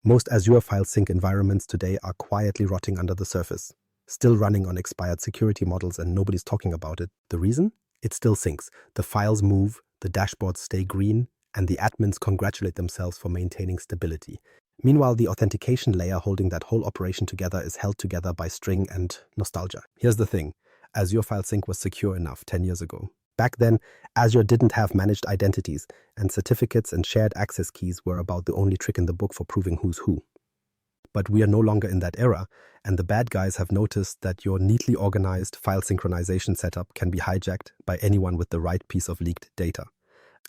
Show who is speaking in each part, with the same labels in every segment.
Speaker 1: Most Azure File Sync environments today are quietly rotting under the surface, still running on expired security models, and nobody's talking about it. The reason? It still syncs. The files move, the dashboards stay green, and the admins congratulate themselves for maintaining stability. Meanwhile, the authentication layer holding that whole operation together is held together by string and nostalgia. Here's the thing. Azure File Sync was secure enough 10 years ago. Back then, Azure didn't have managed identities, and certificates and shared access keys were about the only trick in the book for proving who's who. But we are no longer in that era, and the bad guys have noticed that your neatly organized file synchronization setup can be hijacked by anyone with the right piece of leaked data.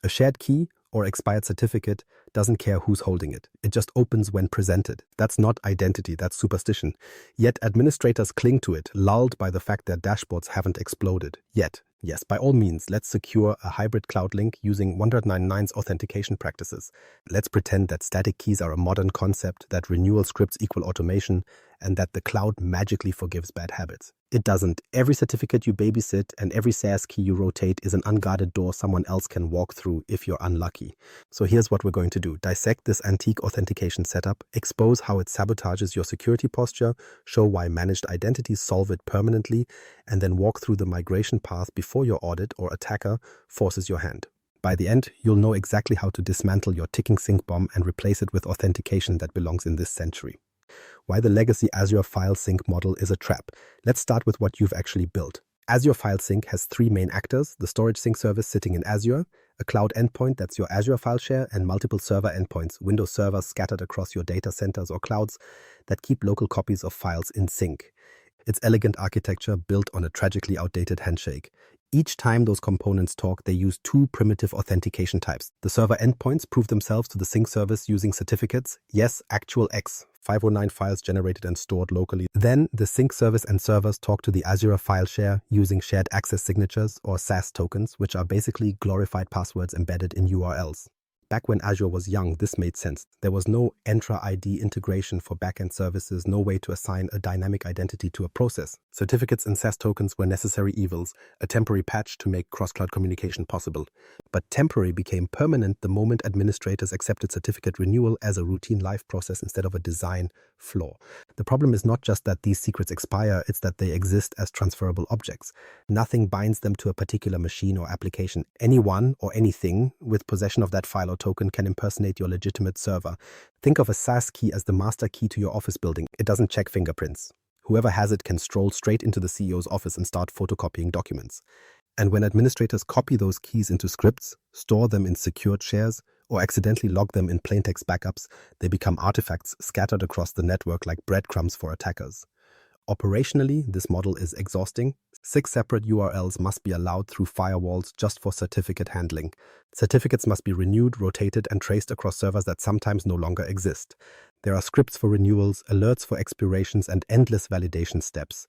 Speaker 1: A shared key or expired certificate doesn't care who's holding it. It just opens when presented. That's not identity, that's superstition. Yet administrators cling to it, lulled by the fact their dashboards haven't exploded. Yet, yes, by all means, let's secure a hybrid cloud link using 199's authentication practices. Let's pretend that static keys are a modern concept, that renewal scripts equal automation, and that the cloud magically forgives bad habits. It doesn't. Every certificate you babysit and every SAS key you rotate is an unguarded door someone else can walk through if you're unlucky. So here's what we're going to do. Dissect this antique authentication setup, expose how it sabotages your security posture, show why managed identities solve it permanently, and then walk through the migration path before your audit or attacker forces your hand. By the end, you'll know exactly how to dismantle your ticking sync bomb and replace it with authentication that belongs in this century. Why the legacy Azure File Sync model is a trap. Let's start with what you've actually built. Azure File Sync has three main actors: the storage sync service sitting in Azure, a cloud endpoint that's your Azure file share, and multiple server endpoints, Windows servers scattered across your data centers or clouds that keep local copies of files in sync. Its elegant architecture built on a tragically outdated handshake. Each time those components talk, they use two primitive authentication types. The server endpoints prove themselves to the sync service using certificates, yes, actual X, 509 files generated and stored locally. Then the sync service and servers talk to the Azure file share using shared access signatures or SAS tokens, which are basically glorified passwords embedded in URLs. Back when Azure was young, this made sense. There was no Entra ID integration for backend services, no way to assign a dynamic identity to a process. Certificates and SAS tokens were necessary evils, a temporary patch to make cross-cloud communication possible. But temporary became permanent the moment administrators accepted certificate renewal as a routine life process instead of a design flaw. The problem is not just that these secrets expire, it's that they exist as transferable objects. Nothing binds them to a particular machine or application. Anyone or anything with possession of that file or token can impersonate your legitimate server. Think of a SAS key as the master key to your office building. It doesn't check fingerprints. Whoever has it can stroll straight into the CEO's office and start photocopying documents. And when administrators copy those keys into scripts, store them in secured shares, or accidentally log them in plaintext backups, they become artifacts scattered across the network like breadcrumbs for attackers. Operationally, this model is exhausting. 6 separate URLs must be allowed through firewalls just for certificate handling. Certificates must be renewed, rotated, and traced across servers that sometimes no longer exist. There are scripts for renewals, alerts for expirations, and endless validation steps.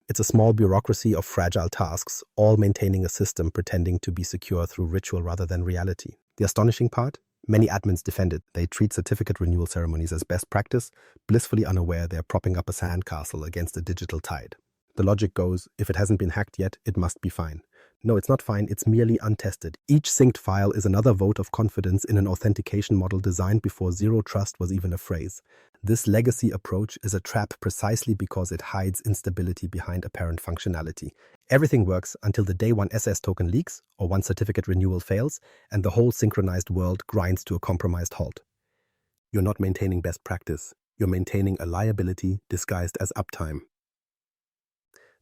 Speaker 1: It's a small bureaucracy of fragile tasks, all maintaining a system pretending to be secure through ritual rather than reality. The astonishing part? Many admins defend it. They treat certificate renewal ceremonies as best practice, blissfully unaware they're propping up a sandcastle against a digital tide. The logic goes, if it hasn't been hacked yet, it must be fine. No, it's not fine, it's merely untested. Each synced file is another vote of confidence in an authentication model designed before zero trust was even a phrase. This legacy approach is a trap precisely because it hides instability behind apparent functionality. Everything works until the day one SS token leaks or one certificate renewal fails, and the whole synchronized world grinds to a compromised halt. You're not maintaining best practice. You're maintaining a liability disguised as uptime.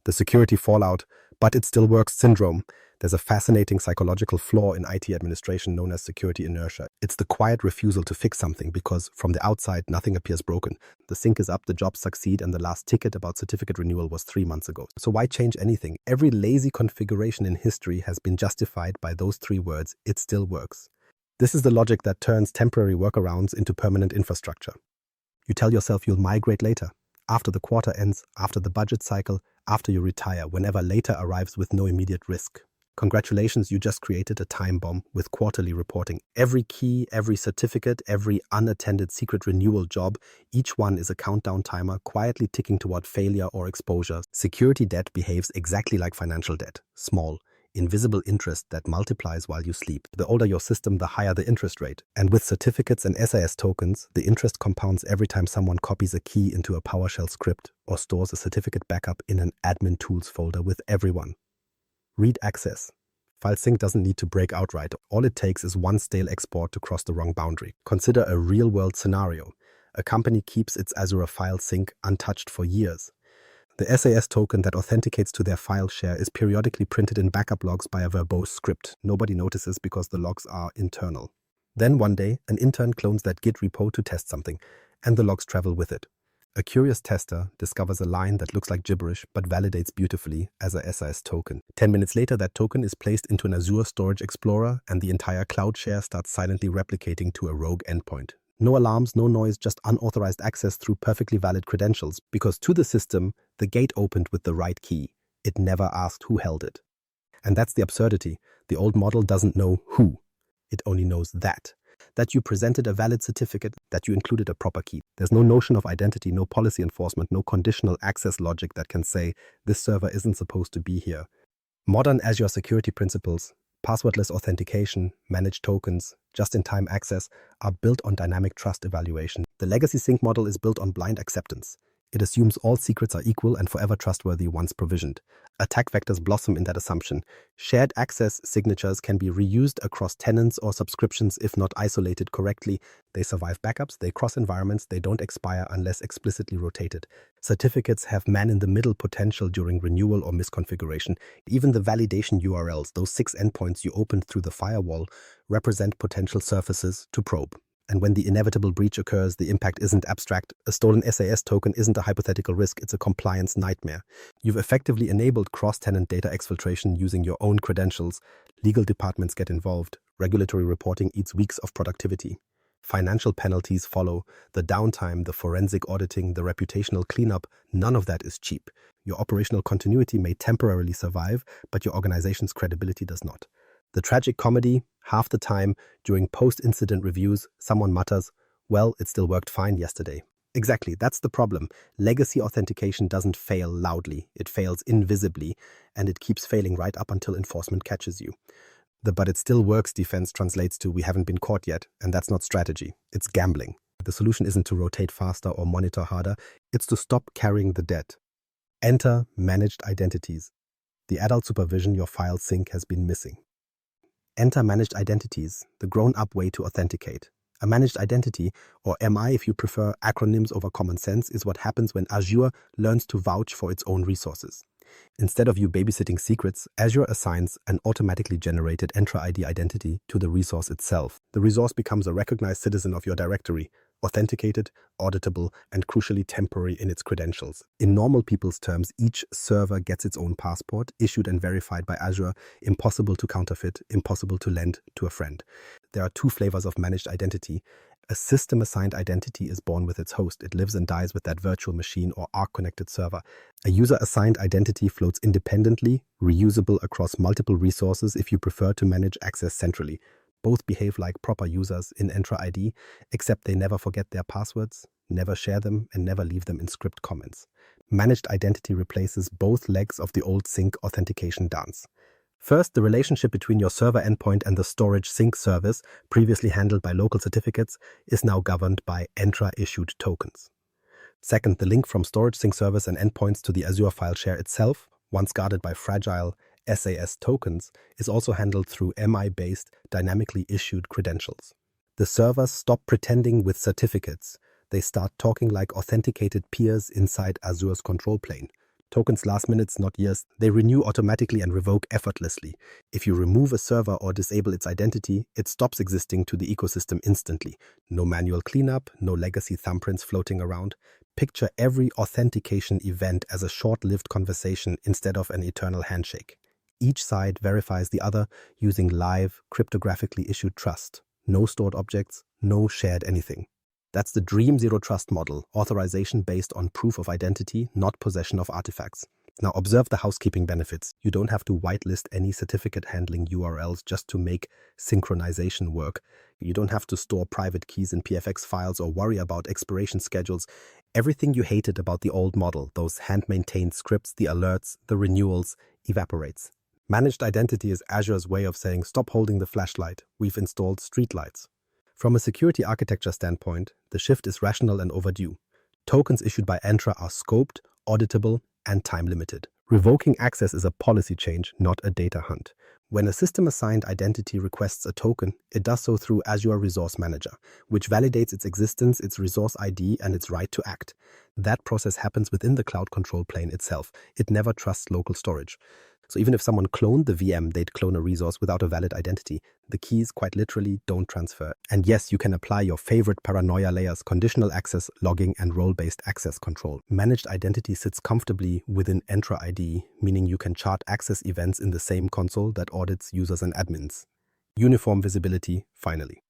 Speaker 1: The security fallout, but it still works syndrome. There's a fascinating psychological flaw in IT administration known as security inertia. It's the quiet refusal to fix something because from the outside, nothing appears broken. The sync is up, the jobs succeed, and the last ticket about certificate renewal was 3 months ago. So why change anything? Every lazy configuration in history has been justified by those 3 words: it still works. This is the logic that turns temporary workarounds into permanent infrastructure. You tell yourself you'll migrate later, after the quarter ends, after the budget cycle, after you retire, whenever later arrives with no immediate risk. Congratulations, you just created a time bomb with quarterly reporting. Every key, every certificate, every unattended secret renewal job, each one is a countdown timer quietly ticking toward failure or exposure. Security debt behaves exactly like financial debt: small, invisible interest that multiplies while you sleep. The older your system, the higher the interest rate. And with certificates and SAS tokens, the interest compounds every time someone copies a key into a PowerShell script or stores a certificate backup in an admin tools folder with everyone. Read access. File sync doesn't need to break outright. All it takes is one stale export to cross the wrong boundary. Consider a real-world scenario. A company keeps its Azure File Sync untouched for years. The SAS token that authenticates to their file share is periodically printed in backup logs by a verbose script. Nobody notices because the logs are internal. Then one day, an intern clones that Git repo to test something, and the logs travel with it. A curious tester discovers a line that looks like gibberish but validates beautifully as a SAS token. 10 minutes later, that token is placed into an Azure Storage Explorer, and the entire cloud share starts silently replicating to a rogue endpoint. No alarms, no noise, just unauthorized access through perfectly valid credentials, because to the system, the gate opened with the right key. It never asked who held it. And that's the absurdity. The old model doesn't know who. It only knows that you presented a valid certificate, that you included a proper key. There's no notion of identity, no policy enforcement, no conditional access logic that can say this server isn't supposed to be here. Modern Azure security principles, passwordless authentication, managed tokens, just-in-time access are built on dynamic trust evaluation. The legacy sync model is built on blind acceptance. It assumes all secrets are equal and forever trustworthy once provisioned. Attack vectors blossom in that assumption. Shared access signatures can be reused across tenants or subscriptions if not isolated correctly. They survive backups, they cross environments, they don't expire unless explicitly rotated. Certificates have man-in-the-middle potential during renewal or misconfiguration. Even the validation URLs, those 6 endpoints you opened through the firewall, represent potential surfaces to probe. And when the inevitable breach occurs, the impact isn't abstract. A stolen SAS token isn't a hypothetical risk, it's a compliance nightmare. You've effectively enabled cross-tenant data exfiltration using your own credentials. Legal departments get involved. Regulatory reporting eats weeks of productivity. Financial penalties follow. The downtime, the forensic auditing, the reputational cleanup, none of that is cheap. Your operational continuity may temporarily survive, but your organization's credibility does not. The tragic comedy, half the time, during post-incident reviews, someone mutters, "Well, it still worked fine yesterday." Exactly, that's the problem. Legacy authentication doesn't fail loudly, it fails invisibly, and it keeps failing right up until enforcement catches you. The "but it still works" defense translates to "we haven't been caught yet," and that's not strategy, it's gambling. The solution isn't to rotate faster or monitor harder, it's to stop carrying the debt. Enter managed identities. The adult supervision your file sync has been missing. Enter managed identities, the grown-up way to authenticate. A managed identity, or MI if you prefer acronyms over common sense, is what happens when Azure learns to vouch for its own resources. Instead of you babysitting secrets, Azure assigns an automatically generated Entra ID identity to the resource itself. The resource becomes a recognized citizen of your directory, authenticated, auditable, and crucially temporary in its credentials. In normal people's terms, each server gets its own passport, issued and verified by Azure, impossible to counterfeit, impossible to lend to a friend. There are 2 flavors of managed identity. A system-assigned identity is born with its host. It lives and dies with that virtual machine or Arc-connected server. A user-assigned identity floats independently, reusable across multiple resources if you prefer to manage access centrally. Both behave like proper users in Entra ID, except they never forget their passwords, never share them, and never leave them in script comments. Managed identity replaces both legs of the old sync authentication dance. First, the relationship between your server endpoint and the storage sync service, previously handled by local certificates, is now governed by Entra-issued tokens. Second, the link from storage sync service and endpoints to the Azure file share itself, once guarded by fragile SAS tokens, is also handled through MI-based, dynamically issued credentials. The servers stop pretending with certificates. They start talking like authenticated peers inside Azure's control plane. Tokens last minutes, not years. They renew automatically and revoke effortlessly. If you remove a server or disable its identity, it stops existing to the ecosystem instantly. No manual cleanup, no legacy thumbprints floating around. Picture every authentication event as a short-lived conversation instead of an eternal handshake. Each side verifies the other using live, cryptographically issued trust. No stored objects, no shared anything. That's the dream zero trust model, authorization based on proof of identity, not possession of artifacts. Now observe the housekeeping benefits. You don't have to whitelist any certificate handling URLs just to make synchronization work. You don't have to store private keys in PFX files or worry about expiration schedules. Everything you hated about the old model, those hand-maintained scripts, the alerts, the renewals, evaporates. Managed identity is Azure's way of saying, stop holding the flashlight, we've installed streetlights. From a security architecture standpoint, the shift is rational and overdue. Tokens issued by Entra are scoped, auditable, and time-limited. Revoking access is a policy change, not a data hunt. When a system-assigned identity requests a token, it does so through Azure Resource Manager, which validates its existence, its resource ID, and its right to act. That process happens within the cloud control plane itself. It never trusts local storage. So even if someone cloned the VM, they'd clone a resource without a valid identity. The keys quite literally don't transfer. And yes, you can apply your favorite paranoia layers, conditional access, logging, and role-based access control. Managed identity sits comfortably within Entra ID, meaning you can chart access events in the same console that audits users and admins. Uniform visibility, finally.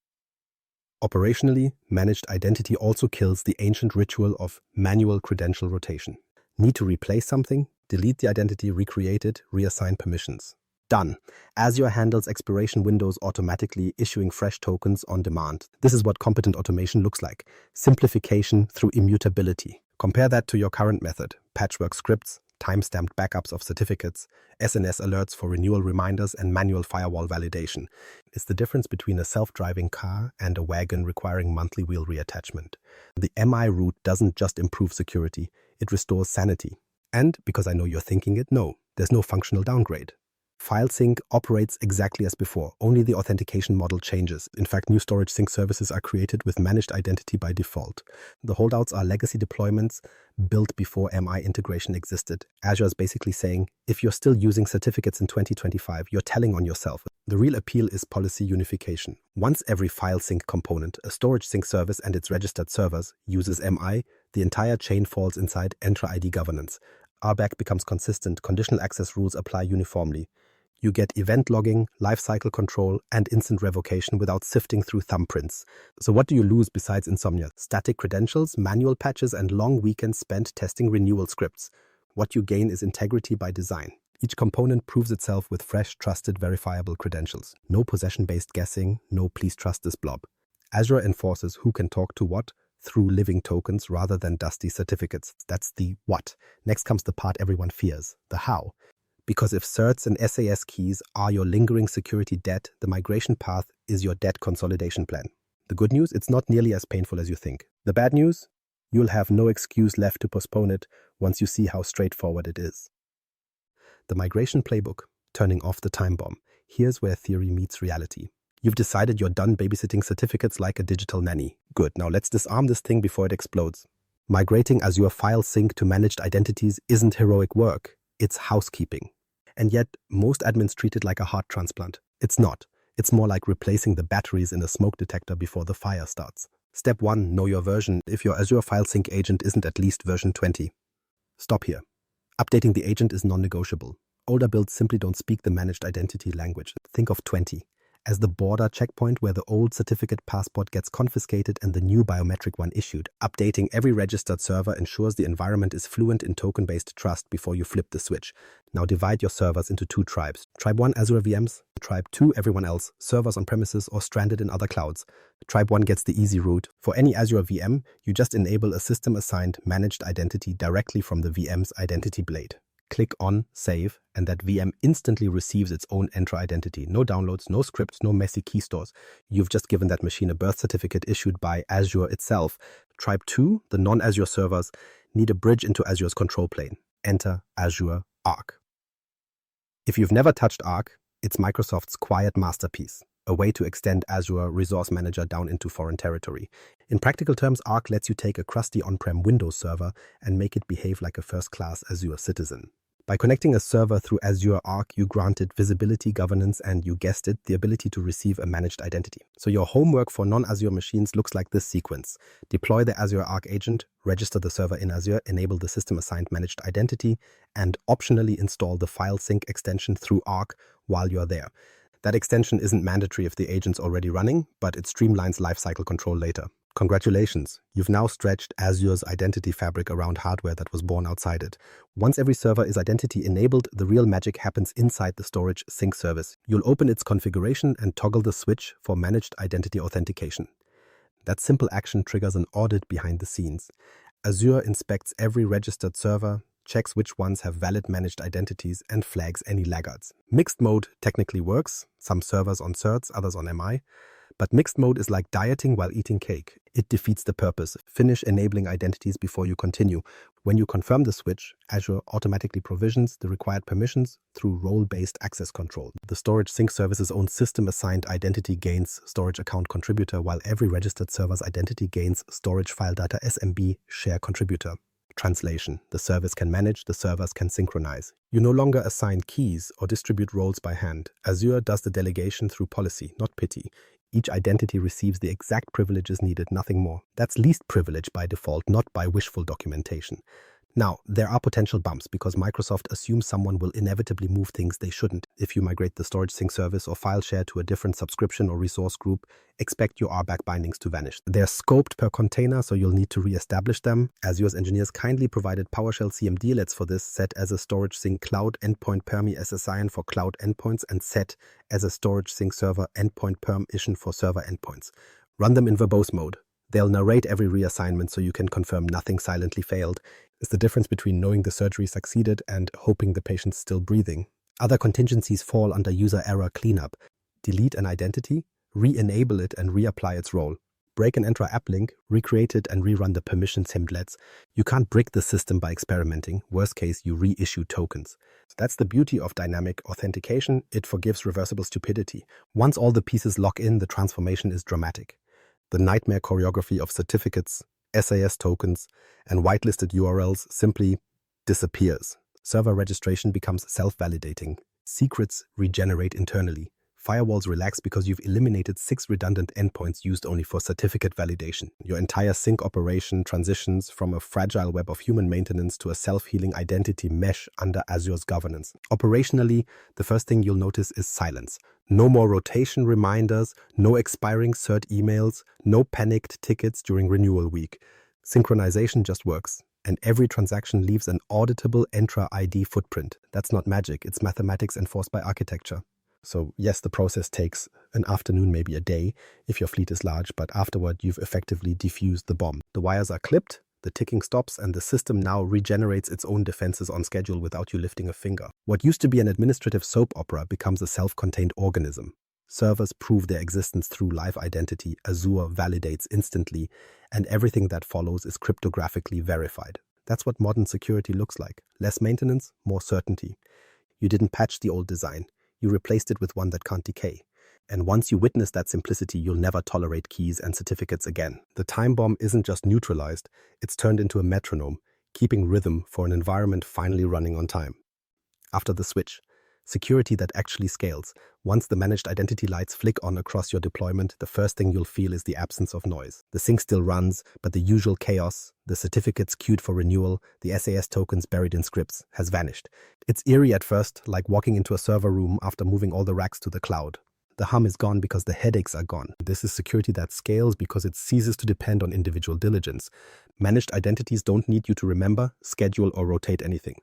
Speaker 1: Operationally, managed identity also kills the ancient ritual of manual credential rotation. Need to replace something? Delete the identity, recreate it, reassign permissions. Done. Azure handles expiration windows automatically, issuing fresh tokens on demand. This is what competent automation looks like. Simplification through immutability. Compare that to your current method. Patchwork scripts, time-stamped backups of certificates, SNS alerts for renewal reminders, and manual firewall validation. It's the difference between a self-driving car and a wagon requiring monthly wheel reattachment. The MI route doesn't just improve security, it restores sanity. And, because I know you're thinking it, no, there's no functional downgrade. File sync operates exactly as before, only the authentication model changes. In fact, new storage sync services are created with managed identity by default. The holdouts are legacy deployments built before MI integration existed. Azure is basically saying, if you're still using certificates in 2025, you're telling on yourself. The real appeal is policy unification. Once every file sync component, a storage sync service and its registered servers, uses MI, the entire chain falls inside Entra ID governance. RBAC becomes consistent, conditional access rules apply uniformly. You get event logging, lifecycle control, and instant revocation without sifting through thumbprints. So what do you lose besides insomnia? Static credentials, manual patches, and long weekends spent testing renewal scripts. What you gain is integrity by design. Each component proves itself with fresh, trusted, verifiable credentials. No possession-based guessing, no please trust this blob. Azure enforces who can talk to what through living tokens rather than dusty certificates. That's the what. Next comes the part everyone fears, the how. Because if certs and SAS keys are your lingering security debt, the migration path is your debt consolidation plan. The good news, it's not nearly as painful as you think. The bad news, you'll have no excuse left to postpone it once you see how straightforward it is. The migration playbook, turning off the time bomb. Here's where theory meets reality. You've decided you're done babysitting certificates like a digital nanny. Good, now let's disarm this thing before it explodes. Migrating Azure File Sync to managed identities isn't heroic work. It's housekeeping. And yet, most admins treat it like a heart transplant. It's not. It's more like replacing the batteries in a smoke detector before the fire starts. Step 1, know your version if your Azure File Sync agent isn't at least version 20. Stop here. Updating the agent is non-negotiable. Older builds simply don't speak the managed identity language. Think of 20 as the border checkpoint where the old certificate passport gets confiscated and the new biometric one issued. Updating every registered server ensures the environment is fluent in token-based trust before you flip the switch. Now divide your servers into 2 tribes. Tribe 1, Azure VMs. Tribe 2, everyone else, servers on premises or stranded in other clouds. Tribe 1 gets the easy route. For any Azure VM, you just enable a system-assigned managed identity directly from the VM's identity blade. Click on Save, and that VM instantly receives its own Entra identity. No downloads, no scripts, no messy key stores. You've just given that machine a birth certificate issued by Azure itself. Tribe 2, the non-Azure servers, need a bridge into Azure's control plane. Enter Azure Arc. If you've never touched Arc, it's Microsoft's quiet masterpiece, a way to extend Azure Resource Manager down into foreign territory. In practical terms, Arc lets you take a crusty on-prem Windows server and make it behave like a first-class Azure citizen. By connecting a server through Azure Arc, you grant it visibility, governance, and, you guessed it, the ability to receive a managed identity. So your homework for non-Azure machines looks like this sequence. Deploy the Azure Arc agent, register the server in Azure, enable the system-assigned managed identity, and optionally install the File Sync extension through Arc while you're there. That extension isn't mandatory if the agent's already running, but it streamlines lifecycle control later. Congratulations, you've now stretched Azure's identity fabric around hardware that was born outside it. Once every server is identity-enabled, the real magic happens inside the storage sync service. You'll open its configuration and toggle the switch for managed identity authentication. That simple action triggers an audit behind the scenes. Azure inspects every registered server, checks which ones have valid managed identities, and flags any laggards. Mixed mode technically works, some servers on certs, others on MI, but mixed mode is like dieting while eating cake. It defeats the purpose. Finish enabling identities before you continue. When you confirm the switch, Azure automatically provisions the required permissions through role-based access control. The storage sync service's own system-assigned identity gains storage account contributor, while every registered server's identity gains storage file data SMB share contributor. Translation: the service can manage, the servers can synchronize. You no longer assign keys or distribute roles by hand. Azure does the delegation through policy, not pity. Each identity receives the exact privileges needed, nothing more. That's least privilege by default, not by wishful documentation. Now, there are potential bumps because Microsoft assumes someone will inevitably move things they shouldn't. If you migrate the storage sync service or file share to a different subscription or resource group, expect your RBAC bindings to vanish. They're scoped per container, so you'll need to re-establish them. Azure's engineers kindly provided PowerShell CMDlets for this, set as a storage sync cloud endpoint permi SSIN for cloud endpoints and set as a storage sync server endpoint permission for server endpoints. Run them in verbose mode. They'll narrate every reassignment so you can confirm nothing silently failed. It's the difference between knowing the surgery succeeded and hoping the patient's still breathing. Other contingencies fall under user error cleanup. Delete an identity, re-enable it and reapply its role. Break an Entra app link, recreate it and rerun the permission templates. You can't brick the system by experimenting. Worst case, you reissue tokens. So that's the beauty of dynamic authentication. It forgives reversible stupidity. Once all the pieces lock in, the transformation is dramatic. The nightmare choreography of certificates, SAS tokens, and whitelisted URLs simply disappears. Server registration becomes self-validating. Secrets regenerate internally. Firewalls relax because you've eliminated 6 redundant endpoints used only for certificate validation. Your entire sync operation transitions from a fragile web of human maintenance to a self-healing identity mesh under Azure's governance. Operationally, the first thing you'll notice is silence. No more rotation reminders, no expiring cert emails, no panicked tickets during renewal week. Synchronization just works, and every transaction leaves an auditable Entra ID footprint. That's not magic, it's mathematics enforced by architecture. So yes, the process takes an afternoon, maybe a day, if your fleet is large, but afterward you've effectively defused the bomb. The wires are clipped, the ticking stops, and the system now regenerates its own defenses on schedule without you lifting a finger. What used to be an administrative soap opera becomes a self-contained organism. Servers prove their existence through live identity, Azure validates instantly, and everything that follows is cryptographically verified. That's what modern security looks like. Less maintenance, more certainty. You didn't patch the old design. You replaced it with one that can't decay. And once you witness that simplicity, you'll never tolerate keys and certificates again. The time bomb isn't just neutralized, it's turned into a metronome, keeping rhythm for an environment finally running on time. After the switch, security that actually scales. Once the managed identity lights flick on across your deployment, the first thing you'll feel is the absence of noise. The sync still runs, but the usual chaos, the certificates queued for renewal, the SAS tokens buried in scripts, has vanished. It's eerie at first, like walking into a server room after moving all the racks to the cloud. The hum is gone because the headaches are gone. This is security that scales because it ceases to depend on individual diligence. Managed identities don't need you to remember, schedule, or rotate anything.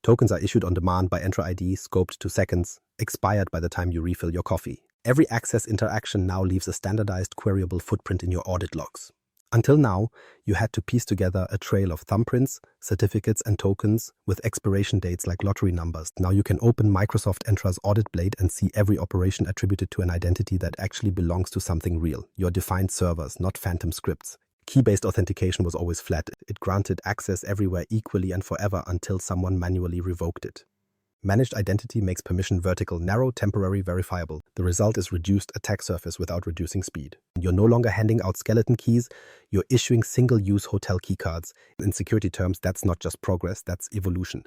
Speaker 1: Tokens are issued on demand by Entra ID, scoped to seconds, expired by the time you refill your coffee. Every access interaction now leaves a standardized queryable footprint in your audit logs. Until now, you had to piece together a trail of thumbprints, certificates, and tokens with expiration dates like lottery numbers. Now you can open Microsoft Entra's audit blade and see every operation attributed to an identity that actually belongs to something real. Your defined servers, not phantom scripts. Key-based authentication was always flat. It granted access everywhere equally and forever until someone manually revoked it. Managed identity makes permission vertical, narrow, temporary, verifiable. The result is reduced attack surface without reducing speed. You're no longer handing out skeleton keys, you're issuing single-use hotel keycards. In security terms, that's not just progress, that's evolution.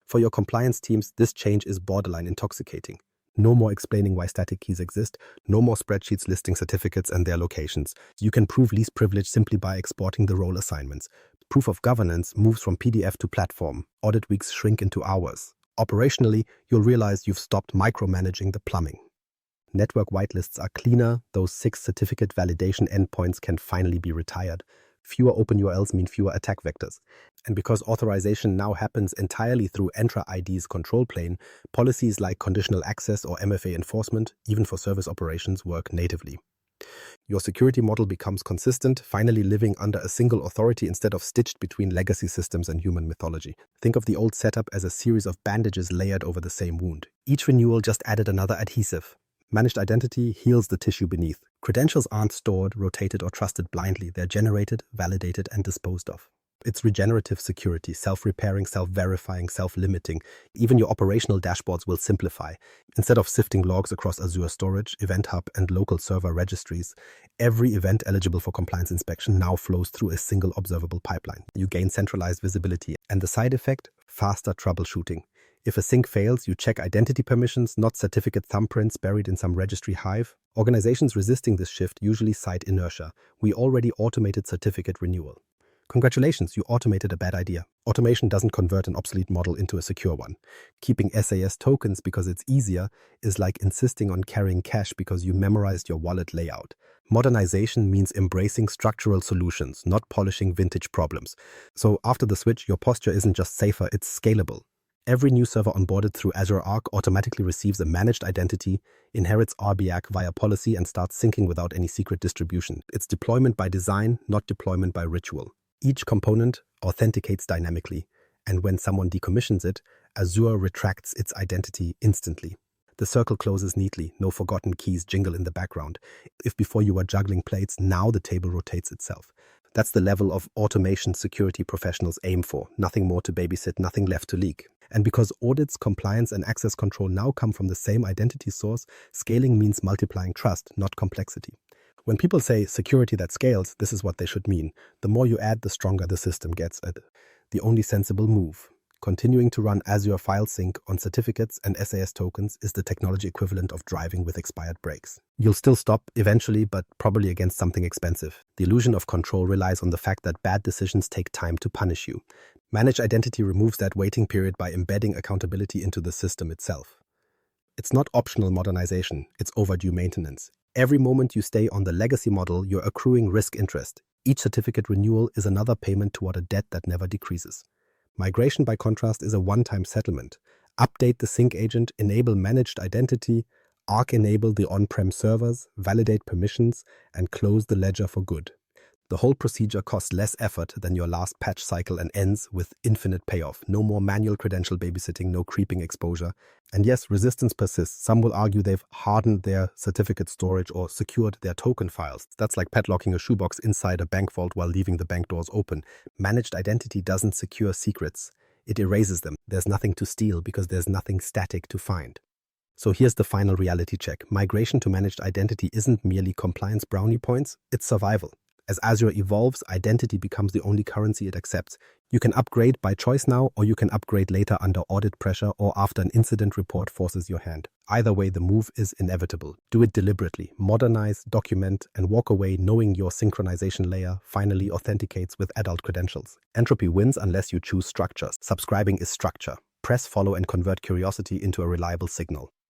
Speaker 1: For your compliance teams, this change is borderline intoxicating. No more explaining why static keys exist, no more spreadsheets listing certificates and their locations. You can prove least privilege simply by exporting the role assignments. Proof of governance moves from PDF to platform. Audit weeks shrink into hours. Operationally, you'll realize you've stopped micromanaging the plumbing. Network whitelists are cleaner, those 6 certificate validation endpoints can finally be retired. Fewer open URLs mean fewer attack vectors. And because authorization now happens entirely through Entra ID's control plane, policies like conditional access or MFA enforcement, even for service operations, work natively. Your security model becomes consistent, finally living under a single authority instead of stitched between legacy systems and human mythology. Think of the old setup as a series of bandages layered over the same wound. Each renewal just added another adhesive. Managed identity heals the tissue beneath. Credentials aren't stored, rotated, or trusted blindly. They're generated, validated, and disposed of. It's regenerative security, self-repairing, self-verifying, self-limiting. Even your operational dashboards will simplify. Instead of sifting logs across Azure Storage, Event Hub, and local server registries, every event eligible for compliance inspection now flows through a single observable pipeline. You gain centralized visibility. And the side effect? Faster troubleshooting. If a sync fails, you check identity permissions, not certificate thumbprints buried in some registry hive. Organizations resisting this shift usually cite inertia. We already automated certificate renewal. Congratulations, you automated a bad idea. Automation doesn't convert an obsolete model into a secure one. Keeping SAS tokens because it's easier is like insisting on carrying cash because you memorized your wallet layout. Modernization means embracing structural solutions, not polishing vintage problems. So after the switch, your posture isn't just safer, it's scalable. Every new server onboarded through Azure Arc automatically receives a managed identity, inherits RBAC via policy, and starts syncing without any secret distribution. It's deployment by design, not deployment by ritual. Each component authenticates dynamically, and when someone decommissions it, Azure retracts its identity instantly. The circle closes neatly, no forgotten keys jingle in the background. If before you were juggling plates, now the table rotates itself. That's the level of automation security professionals aim for. Nothing more to babysit, nothing left to leak. And because audits, compliance, and access control now come from the same identity source, scaling means multiplying trust, not complexity. When people say security that scales, this is what they should mean. The more you add, the stronger the system gets at the only sensible move. Continuing to run Azure File Sync on certificates and SAS tokens is the technology equivalent of driving with expired brakes. You'll still stop eventually, but probably against something expensive. The illusion of control relies on the fact that bad decisions take time to punish you. Managed identity removes that waiting period by embedding accountability into the system itself. It's not optional modernization, it's overdue maintenance. Every moment you stay on the legacy model, you're accruing risk interest. Each certificate renewal is another payment toward a debt that never decreases. Migration, by contrast, is a one-time settlement. Update the sync agent, enable managed identity, Arc enable the on-prem servers, validate permissions, and close the ledger for good. The whole procedure costs less effort than your last patch cycle and ends with infinite payoff. No more manual credential babysitting, no creeping exposure. And yes, resistance persists. Some will argue they've hardened their certificate storage or secured their token files. That's like padlocking a shoebox inside a bank vault while leaving the bank doors open. Managed identity doesn't secure secrets. It erases them. There's nothing to steal because there's nothing static to find. So here's the final reality check. Migration to managed identity isn't merely compliance brownie points, it's survival. As Azure evolves, identity becomes the only currency it accepts. You can upgrade by choice now, or you can upgrade later under audit pressure or after an incident report forces your hand. Either way, the move is inevitable. Do it deliberately. Modernize, document, and walk away knowing your synchronization layer finally authenticates with adult credentials. Entropy wins unless you choose structure. Subscribing is structure. Press follow and convert curiosity into a reliable signal.